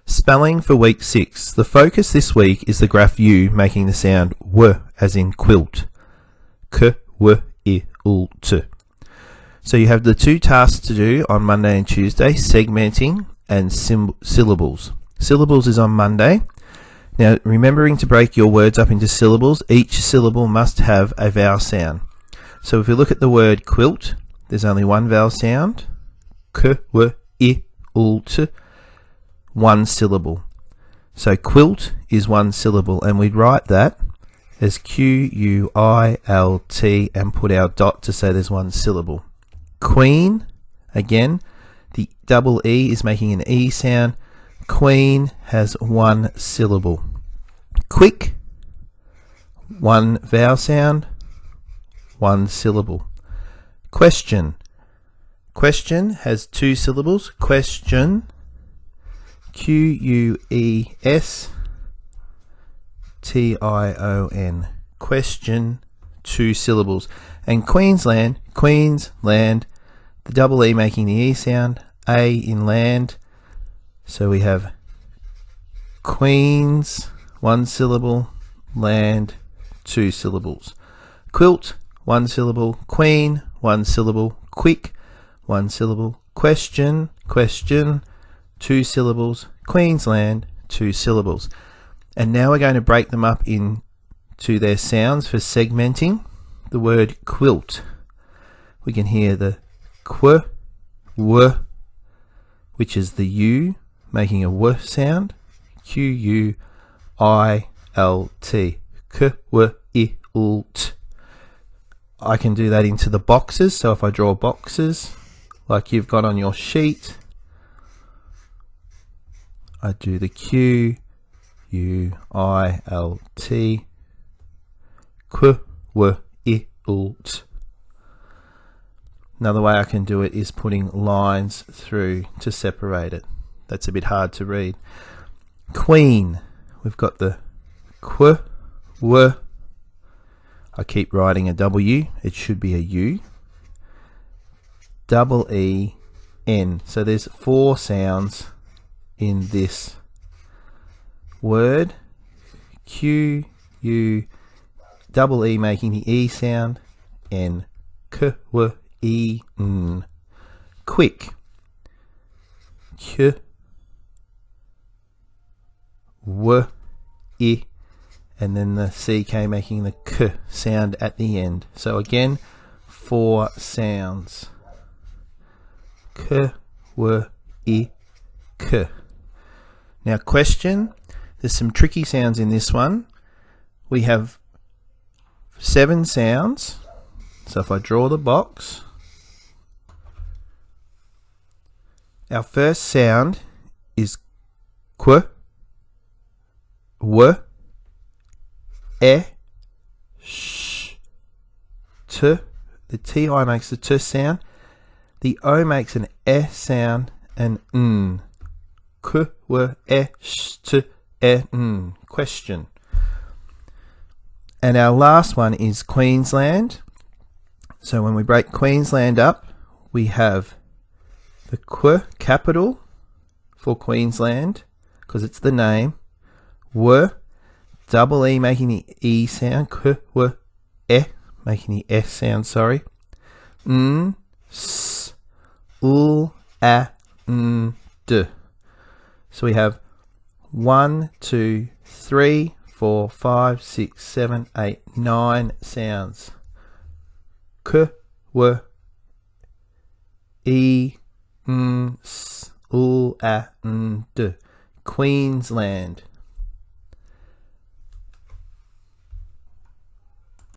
Spelling for week 6. The focus this week is the graph U making the sound W as in quilt. K, W, I, U, T. So you have the two tasks to do on Monday and Tuesday, segmenting and syllables. Syllables is on Monday. Now remembering to break your words up into syllables, each syllable must have a vowel sound. So if we look at the word quilt, there's only one vowel sound. K, W, I, U, T. One syllable. So quilt is one syllable, and we'd write that as Q-U-I-L-T and put our dot to say there's one syllable. Queen, again, the double E is making an E sound. Queen has one syllable. Quick, one vowel sound, one syllable. Question. Question has two syllables. Question, Q-U-E-S-T-I-O-N. Question, two syllables. And Queensland, Queensland, the double E making the E sound, A in land. So we have Queens, one syllable, land, two syllables. Quilt, one syllable. Queen, one syllable. Quick, one syllable. Question, question, two syllables. Queensland, two syllables. And now we're going to break them up into their sounds for segmenting. The word quilt, we can hear the qu, w, which is the U making a w sound. Q-U-I-L-T. K, w, I, u, t. I can do that into the boxes. So if I draw boxes like you've got on your sheet, I do the Q, U, I, L, T, Q, W, I, U, T. Another way I can do it is putting lines through to separate it. That's a bit hard to read. Queen, we've got the Q, W. I keep writing a W, it should be a U. Double E, N. So there's four sounds in this word. Q, U, double E making the E sound, N. K, W, E, N. Quick. Q, W, I, and then the CK making the K sound at the end. So again, four sounds. K, W, I, K. Now question, there's some tricky sounds in this one. We have 7 sounds. So if I draw the box, our first sound is Q, W, E, Sh, T. The TI makes the T sound. The O makes an E sound, and N. Q, W, E, Sh, T, E, N. Question. And our last one is Queensland. So when we break Queensland up, we have the Q capital for Queensland, because it's the name. W, double E making the E sound. Q, W, E making the S sound, sorry. N, S, U, A, N, D. So we have 1, 2, 3, 4, 5, 6, 7, 8, 9 sounds. K, W, E, N, S, U, A, N, D. Queensland.